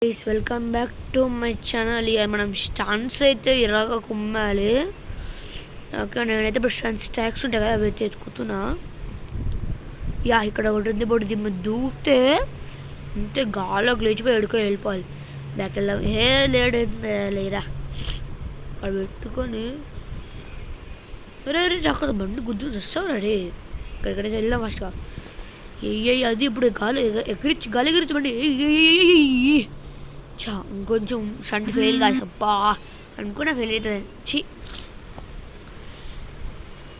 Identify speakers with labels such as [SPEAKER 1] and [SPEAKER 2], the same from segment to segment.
[SPEAKER 1] Guys, welcome back to my channel. మనం stunts అయితే ఇలాగ కుమ్మాలి. ఓకే, నేనైతే ఇప్పుడు స్టంట్స్ ట్యాక్స్ ఉంటాయి కదా, అవి అయితే ఎత్తుకుతున్నా. ఇక్కడ ఒకటి ఉంది, బొడ్డు దిమ్మ దూకితే అంతే గాల్లోకి లేచిపోయి ఎడుకొని వెళ్ళిపోవాలి. బ్యాక్ వెళ్దాం. లేరా అక్కడ పెట్టుకొని రే జాగ్రత్త, బండి గుద్దు వస్తావు రే. ఇక్కడికైనా వెళ్దాం ఫస్ట్గా. అది ఇప్పుడు గాలి ఎగిరించి బండి ఇంకొంచెం షంట్ ఫెయిల్ కాదు అబ్బా అనుకున్నా, ఫెయిల్ అవుతుంది.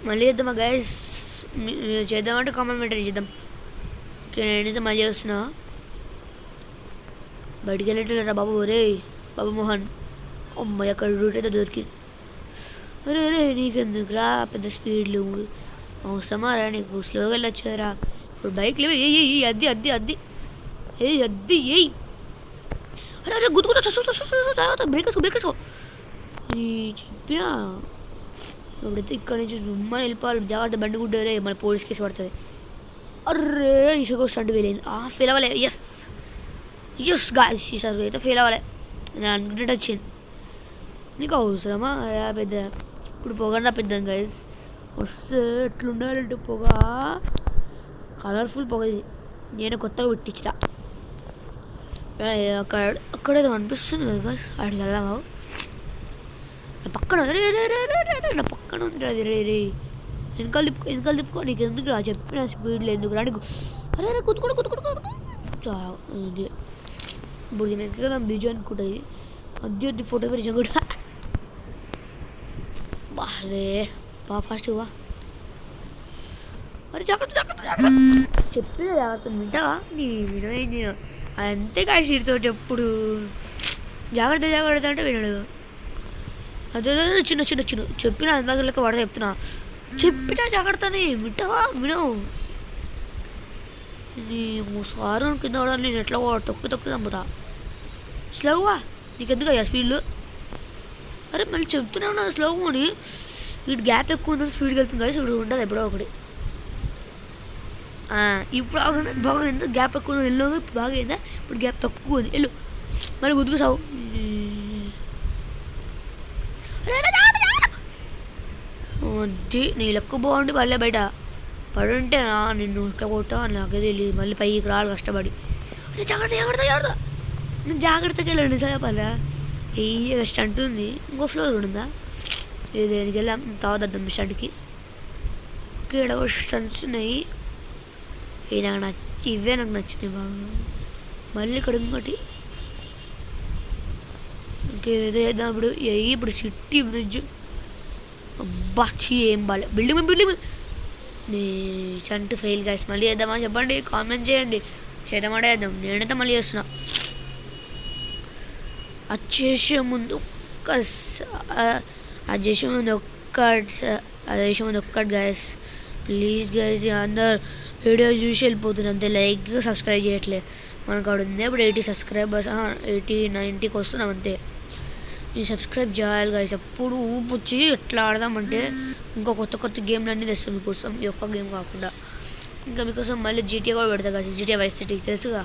[SPEAKER 1] మళ్ళీ చేద్దామా గైస్? చేద్దామంటే కామెంట్ చేద్దాం. ఓకే, నేనైతే మళ్ళీ చేస్తున్నా. బయటికి వెళ్ళేటరా బాబు. ఒరే బాబు మోహన్, అమ్మాయి అక్కడ రూట్ అయితే దొరికింది. అరే నీకెందుకురా పెద్ద స్పీడ్లు, అవసరమా రా నీకు? స్లోగా వెళ్ళొచ్చారా ఇప్పుడు బైక్ లేవు. అద్ది అద్ది అద్ది అద్ది అరే గుద్దుకుంటా బ్రేక్ వేసుకో చెప్పినా. ఇప్పుడైతే ఇక్కడ నుంచి రమ్మని వెళ్ళిపోవాలి. జాగ్రత్త, బండి గుడ్డరే, మళ్ళీ పోలీస్ కేసు పడుతుంది. అర్రే ఈసారి స్టంట్ ఫెయిల్ అయింది. ఫెయిల్ అవ్వలే. ఎస్ గాయస్, ఈసారి అయితే ఫెయిల్ అవ్వలే. నేను అనుకునేట్టు వచ్చింది. నీకు అవసరమా పెద్ద? ఇప్పుడు పొగ పెద్దాం గైస్. వస్తే ఎట్లుండాలంటే పొగ కలర్ఫుల్ పొగ. ఇది నేను కొత్తగా పెట్టించిన. అక్కడేదో అనిపిస్తుంది కదా, అక్కడికి వెళ్దామా? నా పక్కన నా పక్కన ఉంది రే. వెనకాల తిప్పుకో నీకు ఎందుకు రా చెప్పిన స్పీడ్లో ఎందుకు రా నీకు? అరే కుతుకుడు ఇప్పుడు నేను కదా బీజు అనుకుంటుంది. అద్దె ఫోటో పెరిచా కూడా బాలే ఫాస్ట్ వా. అరే జాగ్రత్త చెప్పిన జాగ్రత్త వింటావా? నీ వినవేంది అంతే కాసి తోటి ఎప్పుడు జాగ్రత్త అంటే వినడు. అదే చిన్న చెప్పిన అందాక లెక్క వాడ చెప్తున్నా. చెప్పినా జాగ్రత్తని వింటావా? వినవు. నీ సారు కింద పడాలి. నేను ఎట్లా తొక్కి చంపుతా. స్లోవా నీకెందుకు అయ్యా స్పీడ్లు? అరే మళ్ళీ చెప్తూనే ఉన్నా స్లో అని. వీటి గ్యాప్ ఎక్కువ ఉందని స్పీడ్కి వెళ్తుంది కదా, ఇప్పుడు ఉండదు ఎప్పుడో ఒకటి. ఇప్పుడు బాగా ఎంత గ్యాప్ ఎక్కువ ఉంది, ఎల్లో ఇప్పుడు బాగా అయిందా? ఇప్పుడు గ్యాప్ తక్కువ ఉంది, ఎల్లు మళ్ళీ గుర్తుకు సావు. అది నీ లెక్క బాగుండి మళ్ళీ బయట పడుంటే నిన్ను ఇట్లా కొట్టా నాకే తెలియదు. మళ్ళీ పైకి రావాలి కష్టపడి. అరే జాగ్రత్త నేను జాగ్రత్తగా వెళ్ళండి సార్ చెప్పాలా. స్టంట్ ఉంది, ఇంకో ఫ్లోర్ కూడా ఉందా? దేనికి వెళ్ళాం తావద్దాం స్టంట్కి. ఓకే, ఇక్కడ స్టంట్స్ ఉన్నాయి. ఇవే నాకు నచ్చినాయి బాగా. మళ్ళీ ఇక్కడ ఇంకోటి. ఓకే ఏదో చేద్దాం ఇప్పుడు. ఇప్పుడు సిటీ బ్రిడ్జ్ అబ్బా ఏం బాలే. బిల్డింగ్ నీ చంటు ఫెయిల్ గాయస్. మళ్ళీ చేద్దామా చెప్పండి, కామెంట్ చేయండి. చేద్దామంటే చేద్దాం. నేనైతే మళ్ళీ చేస్తున్నా. అది చేసే ముందు ఒక్కటి గాయస్ ప్లీజ్ గాయస్. అందరు వీడియో చూసి వెళ్ళిపోతుంది అంతే, లైక్ సబ్స్క్రైబ్ చేయట్లే. మనకు అక్కడ ఉంది ఇప్పుడు 80 సబ్స్క్రైబర్స్, 80-90కి వస్తున్నాం అంతే. నేను సబ్స్క్రైబ్ చేయాలి గాయస్. అప్పుడు ఊపొచ్చి ఎట్లా ఆడదామంటే ఇంకా కొత్త గేమ్లు అన్నీ తెస్తాం మీకోసం. ఈ ఒక్క గేమ్ కాకుండా ఇంకా మీకోసం మళ్ళీ జీటీఏ కూడా పెడతా కదా. జీటీఏ వైస్ సిటీ తెలుసుగా,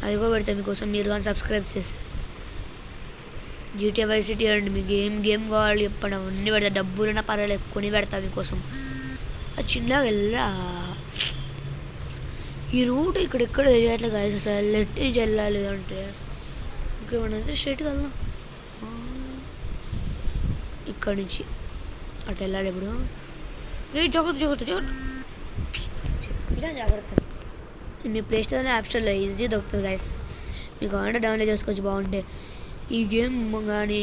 [SPEAKER 1] అది కూడా పెడతా మీకోసం. మీరు కానీ సబ్స్క్రైబ్ చేస్తే జీటీఏ వైస్ సిటీ అండి. మీకు గేమ్ కావాలి చెప్పండి, అవన్నీ పెడతా. డబ్బులైనా పర్వాలేదు కొని పెడతా మీకోసం. అది చిన్నగా వెళ్ళా. ఈ రూట్ ఇక్కడెక్కడ తెలియట్లే గాయస్ అసలు. లెఫ్ట్ నుంచి వెళ్ళాలి అంటే ఓకే, మనం అయితే స్ట్రైట్గా వెళ్దాం. ఇక్కడ నుంచి అటు వెళ్ళాలి. ఇప్పుడు జాగ్రత్త చెప్పినా జాగ్రత్త. మీ ప్లే స్టోర్లో యాప్ స్టోర్లో ఈజీ దొరుకుతుంది గాయస్. మీకు కావాలంటే డౌన్లోడ్ చేసుకోవచ్చు. బాగుంటే ఈ గేమ్ కానీ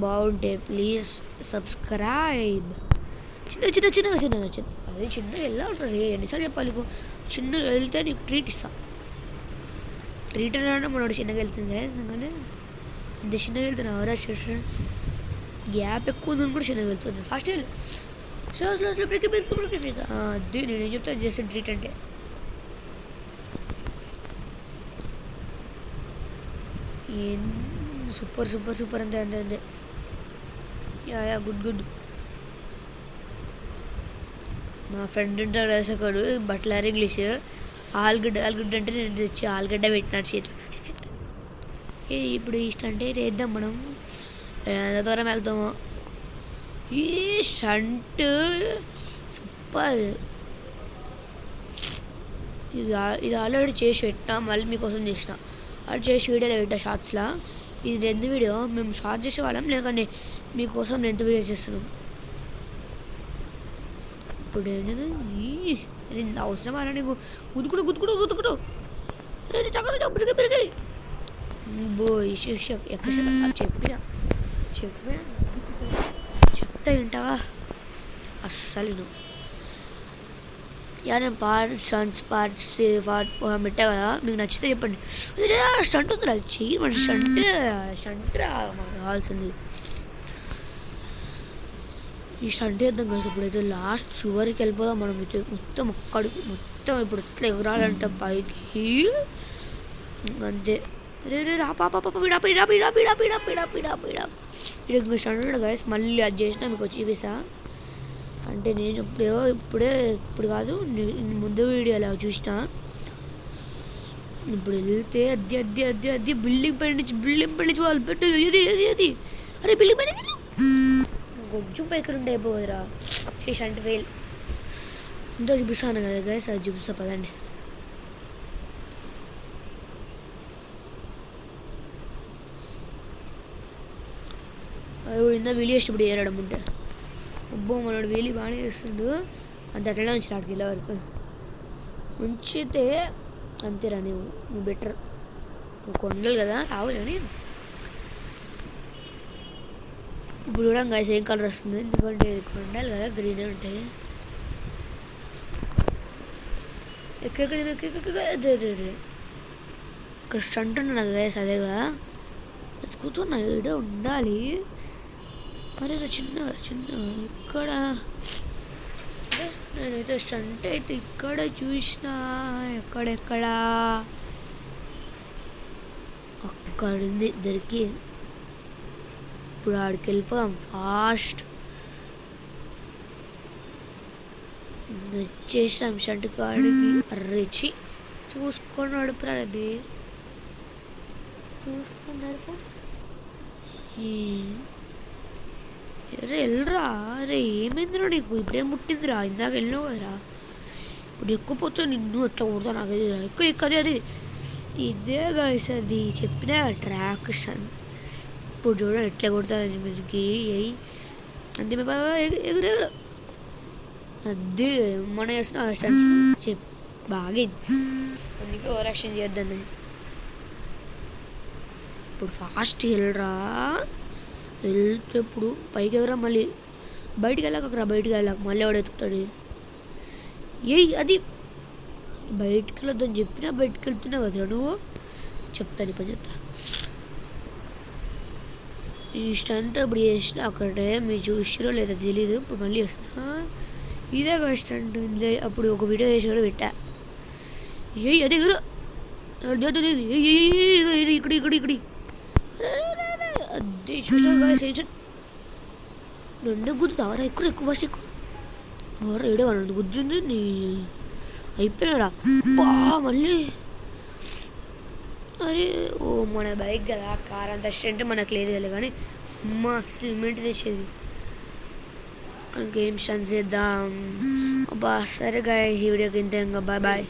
[SPEAKER 1] బాగుంటే ప్లీజ్ సబ్స్క్రైబ్. చిన్నగా అది చిన్నగా వెళ్ళాలి. ఎన్నిసార్లు చెప్పాలి నీకు? చిన్నగా వెళ్తే నీకు ట్రీట్ ఇస్తా. ట్రీట్ అంటే మనోడు చిన్నగా వెళ్తుంది గాయస్. కానీ ఇంత చిన్నగా వెళ్తున్నా ఎవరా స్టేషన్ గ్యాప్ ఎక్కువ ఉందని కూడా చిన్నగా వెళ్తుంది. ఫాస్ట్ వెళ్ళు. Slow break. అది నేనేం చెప్తాను చేస్తాను ట్రీట్ అంటే. సూపర్ అంతే. Yeah good. మా ఫ్రెండ్ ఉంటాడు ఒకడు బట్లర్ ఇంగ్లీష్. ఆలుగడ్డ అంటే నేను తెచ్చి ఆలుగడ్డ పెట్టినాడు చేతిలో. ఇప్పుడు ఈ స్టంట్ అయితే వేద్దాం మనం. ఎంత దూరం వెళ్తాము. ఈ స్టంట్ సూపర్. ఇది ఆల్రెడీ చేసి పెట్టినా, మళ్ళీ మీకోసం చేసిన. అది చేసి వీడియోలో పెట్టా షార్ట్స్లో. ఇది లెంత్ వీడియో. మేము షార్ట్ చేసేవాళ్ళం, లేకంటే మీకోసం లెంత్ వీడియో చేస్తున్నాం. ఇప్పుడు ఏంటంటే అవసరమా నీకు? గుద్దుకుడు పెరిగాయి బోయ్. చెప్పినా చెప్తా వింటావా? అస్సలు నువ్వు నేను స్టంట్స్ పార్ట్స్ పెట్టా కదా, మీకు నచ్చితే చెప్పండి. స్టంట్ ఉందిరా, చెయ్యి మన స్టంట్ మాకు కావాల్సింది. ఈ స్టంట్ వేద్దాం కదా. ఇప్పుడైతే లాస్ట్ చివరికి వెళ్ళిపోదాం మనం. అయితే మొత్తం ఇప్పుడు ఇట్లా ఎగరాలంటే పైకి అంతే. ఇది స్టంట్ గైస్. మళ్ళీ అది చేసినా మీకు వచ్చి చూపిస్తా. అంటే నేను ఇప్పుడు కాదు, ముందు వీడియోలో చూసిన. ఇప్పుడు వెళ్తే అది బిల్డింగ్ పై నుంచి వాళ్ళు పెట్టు. అది అరే బిల్డింగ్ పైన కొంచెం పైకి ఉంటే అయిపోదురా. చేసి అంటే ఫెయిల్. ఇంత చూపిస్తాను కదా గైస్, అది చూపిస్తా పదండి. ఇంత వీడియో ఇప్పుడు ఏరడం ఉంటే అబ్బో మనోడు వేలి బాగానే చేస్తుండు. అంత అట్లా ఉంచి రాడికి ఇలా వరకు ఉంచితే అంతేరా. నువ్వు బెటర్. నువ్వు కొండలు కదా రావు. కానీ ఇప్పుడు కూడా ఇంకా సేమ్ కలర్ వస్తుంది, ఎందుకంటే కొండలు కదా గ్రీన్ ఉంటాయి. ఇక్కడ స్టంట్ ఉన్నా గైస్, అదే కదా ఎత్తుకుతున్నా. ఈడ ఉండాలి. అరే చిన్న ఇక్కడ నేనైతే స్టంట్ అయితే ఇక్కడ చూసిన. ఎక్కడెక్కడ అక్కడుంది దొరికి. ఇప్పుడు ఆడికి వెళ్ళిపోదాం ఫాస్ట్. వచ్చేసాం స్టంట్ కాడికి. అర్రెచ్చి చూసుకొని నడుపురా అది. చూసుకొని నడుపు. అరే వెళ్ళరా. అరే ఏమైందిరా నీకు? ఇప్పుడేం ముట్టిందిరా? ఇందాక వెళ్ళినావు కదరా. ఇప్పుడు ఎక్కువ పోతే నిన్ను ఎట్లా కొడతా నాకు ఎక్కువ అది. ఇదే గైస్ అది చెప్పిన ట్రాక్ స్టంట్. ఇప్పుడు చూడండి ఎట్లా కొడతాను మీరుకి. అంతే ఎగురు అది మన చేసిన స్టంట్ బాగా. అందుకే ఓవర్ యాక్షన్ చేద్దాం. ఇప్పుడు ఫాస్ట్ వెళ్ళరా. వెళ్తే ఇప్పుడు పైకి ఎవరా, మళ్ళీ బయటికి వెళ్ళాకరా. మళ్ళీ ఎవడు ఎత్తుకుతాడు. అది బయటికి వెళ్ళొద్దని చెప్పినా బయటికి వెళ్తున్నావు కదరా నువ్వు. చెప్తాను పని చెప్తా. ఈ స్టంట్ ఇప్పుడు చేసిన అక్కడే మీరు చూసిరో లేదా తెలీదు. ఇప్పుడు మళ్ళీ వస్తున్నా. ఇదే ఒక స్టంట్. అప్పుడు ఒక వీడియో చేసి కూడా పెట్టా. అదే గురు ఇక్కడ అదే చూసినా నన్ను గుద్దుతావరా. ఎక్కువ బస్ ఎక్కువ ఏడవ నన్ను గుద్దుంది. నీ అయిపోయినారా మళ్ళీ. అరే ఓ మన బైక్ కదా, కార్ అంత స్ట్రెంట్ మనకు లేదు కదా. కానీ అమ్మ సిమెంట్ తెచ్చేది. ఇంకేం స్టంట్స్ చేద్దాం. అబ్బా సరే గాయస్, ఈ వీడియోకి ఇంతే. ఇంకా బాయ్.